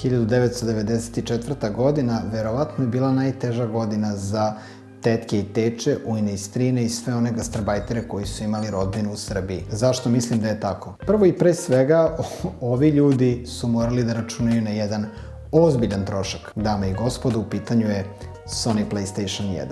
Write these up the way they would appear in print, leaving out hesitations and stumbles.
1994. godina verovatno je bila najteža godina za tetke i teče, ujne i strine i sve one gastarbajtere koji su imali rodbinu u Srbiji. Zašto mislim da je tako? Prvo i pre svega, ovi ljudi su morali da računaju na jedan ozbiljan trošak. Dame i gospodo, u pitanju je Sony PlayStation 1.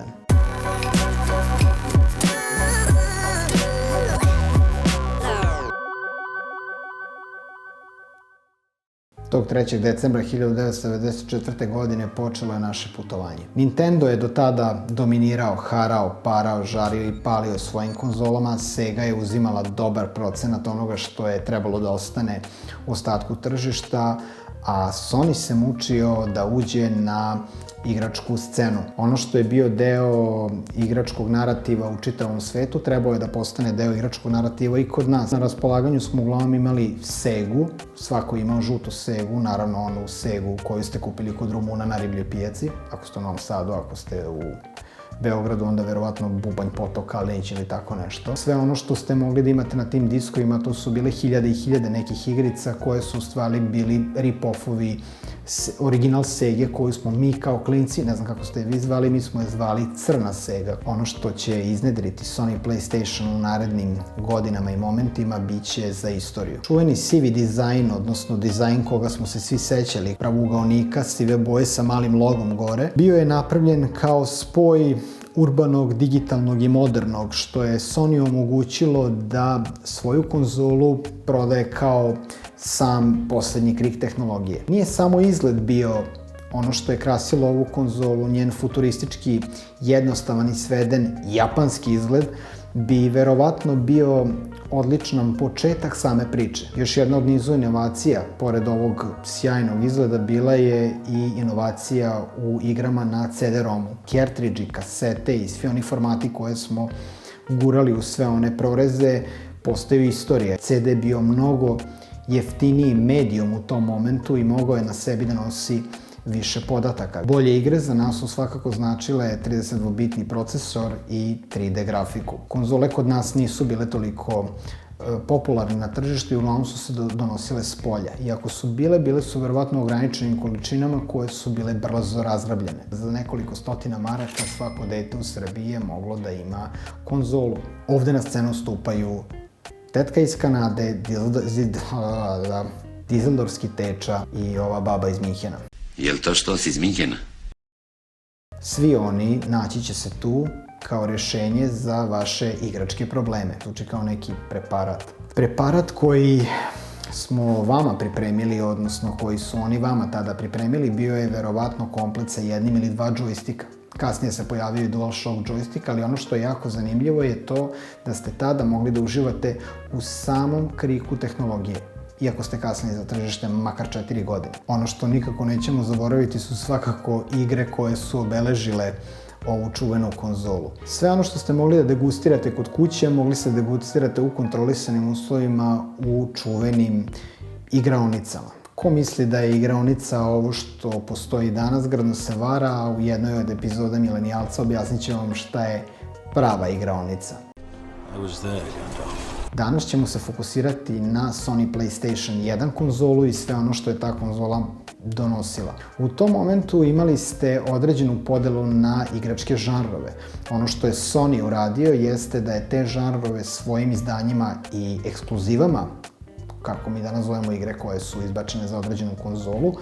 Tog 3. decembra 1994. godine počelo je naše putovanje. Nintendo je do tada dominirao, harao, parao, žario i palio svojim konzolama. Sega je uzimala dobar procenat onoga što je trebalo da ostane u ostatku tržišta, a Sony se mučio da uđe na igračku scenu. Ono što je bio deo igračkog narativa u čitavom svetu, trebao je da postane deo igračkog narativa i kod nas. Na raspolaganju smo uglavnom imali Segu, svako je imao žutu Segu, naravno onu Segu koju ste kupili kod Rumuna na ribljoj pijaci, ako ste u Novom Sadu, ako ste u Beogradu, onda verovatno Bubanj, Potok, Kalenić ili tako nešto. Sve ono što ste mogli da imate na tim diskovima, to su bile hiljade i hiljade nekih igrica koje su u stvari bili rip-offovi original Sege koju smo mi kao klinci, ne znam kako ste je vi zvali, mi smo je zvali Crna Sega. Ono što će iznedriti Sony PlayStation u narednim godinama i momentima bit će za istoriju. Čuveni sivi dizajn, odnosno dizajn koga smo se svi sećali, pravougaonika, sive boje sa malim logom gore, bio je napravljen kao spoj urbanog, digitalnog i modernog, što je Sony omogućilo da svoju konzolu prodaje kao sam poslednji krik tehnologije. Nije samo izgled bio ono što je krasilo ovu konzolu, njen futuristički, jednostavan i sveden japanski izgled bi verovatno bio odličan početak same priče. Još jedna od nizu inovacija, pored ovog sjajnog izgleda, bila je i inovacija u igrama na CD-ROMu. Cartridge, kasete i svi oni formati koje smo gurali u sve one proreze postaju istorija. CD je bio mnogo jeftiniji medijum u tom momentu i mogao je na sebi da nosi više podataka. Bolje igre za nas su svakako značile 32-bitni procesor i 3D grafiku. Konzole kod nas nisu bile toliko popularne na tržištu i uglavnom su se donosile s polja. Iako su bile su verovatno u ograničenim količinama koje su bile brzo razgrabljene. Za nekoliko stotina maraka svako dete u Srbiji je moglo da ima konzolu. Ovde na scenu stupaju tetka iz Kanade, dizeldorski teča i ova baba iz Minhena. Jel to što si iz Minhena? Svi oni naći će se tu kao rešenje za vaše igračke probleme. Zvuči kao neki preparat. Preparat koji smo vama pripremili, odnosno koji su oni vama tada pripremili, bio je verovatno komplet sa jednim ili dva džojstika. Kasnije se pojavio i DualShock joystick, ali ono što je jako zanimljivo je to da ste tada mogli da uživate u samom kriku tehnologije, iako ste kasnije za tržište makar 4 godine. Ono što nikako nećemo zaboraviti su svakako igre koje su obeležile ovu čuvenu konzolu. Sve ono što ste mogli da degustirate kod kuće, mogli ste da degustirate u kontrolisanim uslovima u čuvenim igraonicama. Ko misli da je igraonica ovo što postoji danas, grdno se vara, a u jednoj od epizoda Milenijalca objasnit će vam šta je prava igraonica. Danas ćemo se fokusirati na Sony PlayStation 1 konzolu i sve ono što je ta konzola donosila. U tom momentu imali ste određenu podelu na igračke žanrove. Ono što je Sony uradio jeste da je te žanrove svojim izdanjima i ekskluzivama, kako mi danas zovemo igre koje su izbačene za određenu konzolu,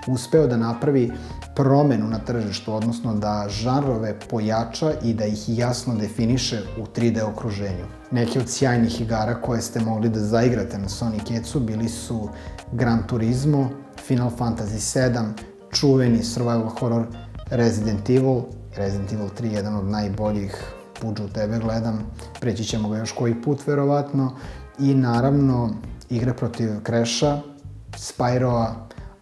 uspeo da napravi promenu na tržištu, odnosno da žanrove pojača i da ih jasno definiše u 3D okruženju. Neke od sjajnih igara koje ste mogli da zaigrate na Sony Kecu bili su Gran Turismo, Final Fantasy VII, čuveni survival horror Resident Evil 3, jedan od najboljih, Puđu, tebe gledam, preći ćemo ga još koji put verovatno, i naravno igre protiv Crasha, Spyroa,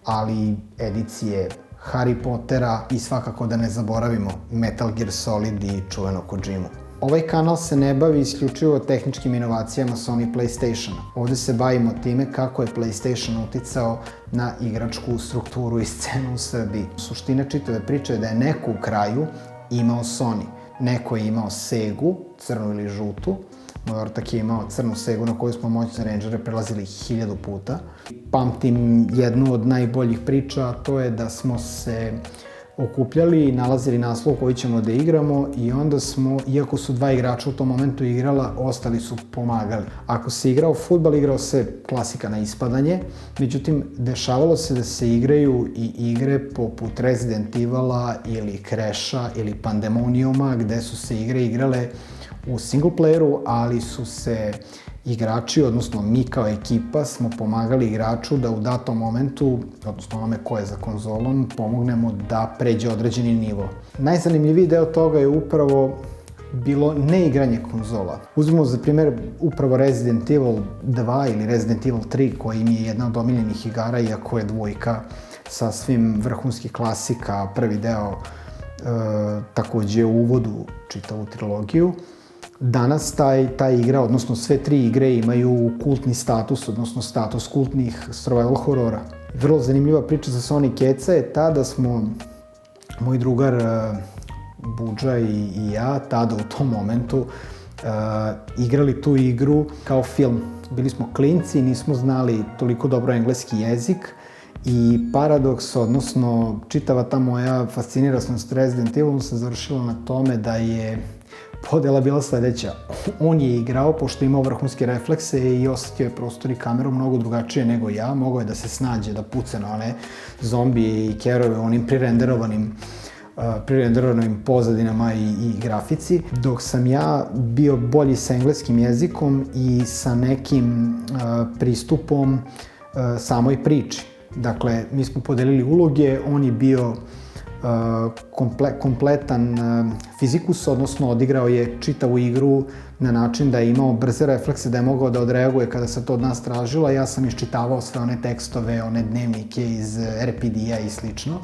ali edicije Harry Pottera i svakako da ne zaboravimo Metal Gear Solid i čuveno Kojimu. Ovaj kanal se ne bavi isključivo tehničkim inovacijama Sony PlayStationa. Ovde se bavimo time kako je PlayStation uticao na igračku strukturu i scenu u Srbiji. Suština čitave priče je da je neko u kraju imao Sony. Neko je imao Segu, crnu ili žutu, Moj ortak je imao crnu segu na koju smo moćne Rangere prelazili 1000 puta. Pamtim jednu od najboljih priča, a to je da smo se okupljali i nalazili naslov koji ćemo da igramo i onda smo, iako su dva igrača u tom momentu igrala, ostali su pomagali. Ako se igrao fudbal, igrao se klasika na ispadanje, međutim, dešavalo se da se igraju i igre poput Resident Evila ili Crasha ili Pandemoniuma, gde su se igre igrale u single playeru, ali su se igrači, odnosno mi kao ekipa, smo pomagali igraču da u datom momentu, odnosno onome ko je za konzolom, pomognemo da pređe određeni nivo. Najzanimljiviji deo toga je upravo bilo neigranje konzola. Uzmemo za primjer upravo Resident Evil 2 ili Resident Evil 3, koji mi je jedna od omiljenih igara, iako je dvojka sa svim vrhunskih klasika, prvi deo takođe u uvodu čitavu trilogiju. Danas ta igra, odnosno sve tri igre imaju kultni status, odnosno status kultnih survival horora. Vrlo zanimljiva priča za Sony Keca je ta da smo, moj drugar Budža i ja, tada u tom momentu igrali tu igru kao film. Bili smo klinci, nismo znali toliko dobro engleski jezik i paradoks, odnosno čitava ta moja fasciniranost Resident Evilom se završila na tome da je podela bila sledeća. On je igrao, pošto je imao vrhunske reflekse i osetio je prostor i kameru mnogo drugačije nego ja. Mogao je da se snađe, da puca na one zombije i kerove u onim prirenderovanim pozadinama i grafici, dok sam ja bio bolji sa engleskim jezikom i sa nekim pristupom samoj priči. Dakle, mi smo podelili uloge, on je bio kompletan fizikus, odnosno odigrao je čitavu igru na način da je imao brze reflekse, da je mogao da odreaguje kada se to od nas tražilo, a ja sam iščitavao sve one tekstove, one dnevnike iz RPD-a i slično.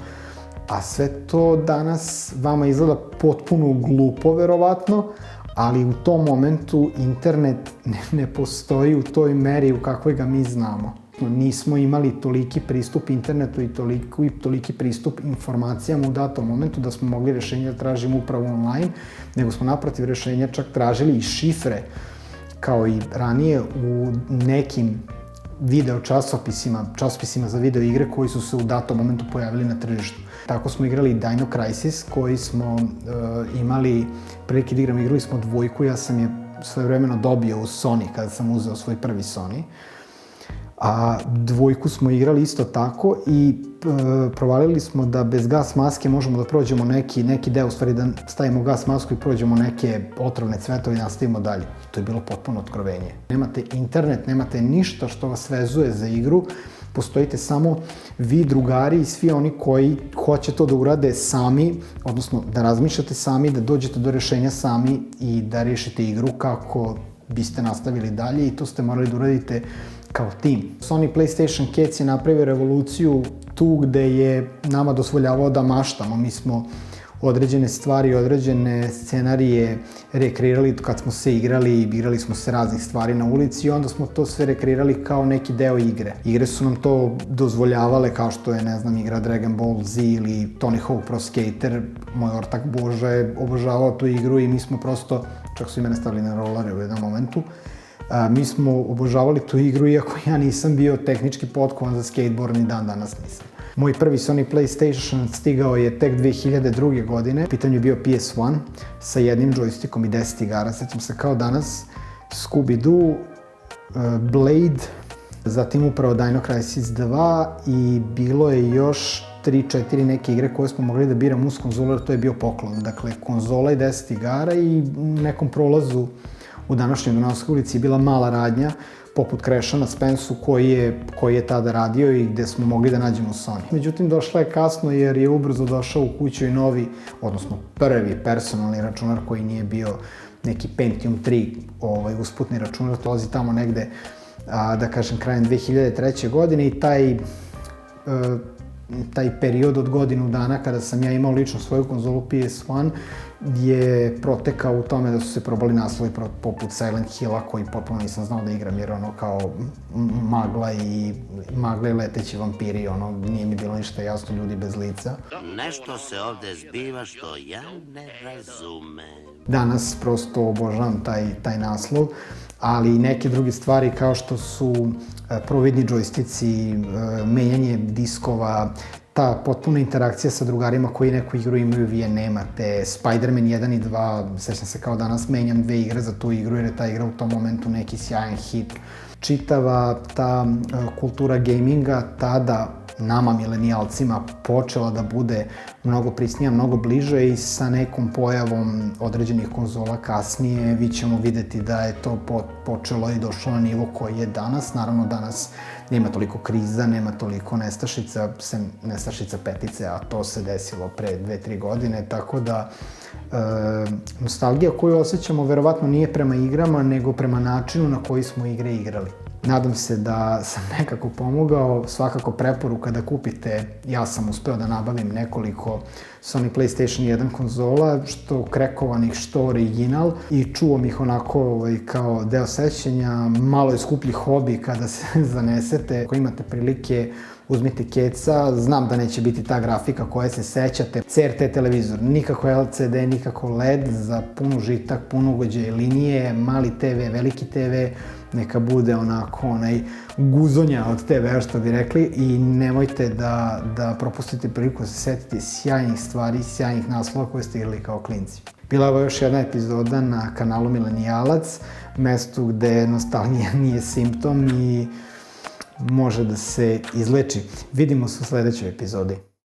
A sve to danas vama izgleda potpuno glupo, verovatno, ali u tom momentu internet ne postoji u toj meri u kakvoj ga mi znamo. Nismo imali toliki pristup internetu i toliki pristup informacijama u datom momentu da smo mogli rešenja da tražimo upravo online, nego smo naprotiv rešenja čak tražili i šifre, kao i ranije u nekim video časopisima za video igre koji su se u datom momentu pojavili na tržištu. Tako smo igrali Dino Crisis, koji smo imali prilike da igrali smo dvojku, ja sam je svojevremeno dobio u Sony kada sam uzeo svoj prvi Sony. A dvojku smo igrali isto tako i provalili smo da bez gas maske možemo da prođemo neki deo, u stvari da stavimo gas masku i prođemo neke otrovne cvetove i nastavimo dalje. To je bilo potpuno otkrovenje. Nemate internet, nemate ništa što vas vezuje za igru, postojite samo vi, drugari i svi oni koji hoće to da urade sami, odnosno da razmišljate sami, da dođete do rešenja sami i da rešite igru kako biste nastavili dalje i to ste morali da uradite kao tim. Sony PlayStation Cats je napravio revoluciju tu gde je nama dozvoljavao da maštamo. Mi smo određene stvari, određene scenarije rekreirali kad smo se igrali smo se raznih stvari na ulici i onda smo to sve rekreirali kao neki deo igre. Igre su nam to dozvoljavale kao što je, ne znam, igra Dragon Ball Z ili Tony Hawk Pro Skater. Moj ortak Boža je obožavao tu igru i mi smo prosto, čak su i mene stavili na rolare u jednom momentu, mi smo obožavali tu igru, iako ja nisam bio tehnički potkovan za skateboard, ni dan danas nisam. Moj prvi Sony PlayStation stigao je tek 2002. godine. U pitanju je bio PS1 sa jednim joystickom i 10 igara. Sjećam se kao danas Scooby-Doo, Blade, zatim upravo Dino Crisis 2 i bilo je još 3-4 neke igre koje smo mogli da biramo uz konzolu, jer to je bio poklon. Dakle, konzola i 10 igara i u nekom prolazu u današnjoj Dunavskoj ulici je bila mala radnja, poput Crasha na Spensu koji je tada radio i gde smo mogli da nađemo Sony. Međutim, došla je kasno jer je ubrzo došao u kuću i novi, odnosno prvi personalni računar koji nije bio neki Pentium 3 usputni računar, dolazi tamo negde, da kažem, krajem 2003. godine i taj period od godinu dana kada sam ja imao lično svoju konzolu PS1 je protekao u tome da su se probali naslovi poput Silent Hilla, koji potpuno nisam znao da igram, jer ono kao magla i leteći vampiri, ono, nije mi bilo ništa jasno, ljudi bez lica. Nešto se ovde zbiva što ja ne razumem. Danas prosto obožavam taj naslov, ali i neke druge stvari kao što su providni džojstici, menjanje diskova, ta potpuna interakcija sa drugarima koji neku igru imaju, vi je nemate. Spider-Man 1 i 2, sećam se kao danas menjam 2 igre za tu igru jer je ta igra u tom momentu neki sjajan hit. Čitava ta kultura gaminga tada nama milenijalcima počela da bude mnogo prisnija, mnogo bliže i sa nekom pojavom određenih konzola kasnije vi ćemo videti da je to počelo i došlo na nivo koji je danas. Naravno danas nema toliko kriza, nema toliko nestašica, sem nestašica petice, a to se desilo pre 2-3 godine, tako da nostalgija koju osjećamo verovatno nije prema igrama, nego prema načinu na koji smo igre igrali. Nadam se da sam nekako pomogao, svakako preporuka da kupite, ja sam uspeo da nabavim nekoliko Sony PlayStation 1 konzola, što krekovanih, što original, i čuvam ih onako kao deo sećanja, malo je skuplji hobi kada se zanesete. Ako imate prilike, uzmite keca, znam da neće biti ta grafika koja se sećate. CRT televizor, nikako LCD, nikako LED, za puno žitak, puno ugođaja linije, mali TV, veliki TV, neka bude onako onaj guzonja od TV-a što bi rekli, i nemojte da propustite priliku da se setite sjajnih stvari, sjajnih naslova koje ste igrali kao klinci. Bila je ovo još jedna epizoda na kanalu Milenijalac, mestu gde nostalgija nije simptom i može da se izleči. Vidimo se u sledećoj epizodi.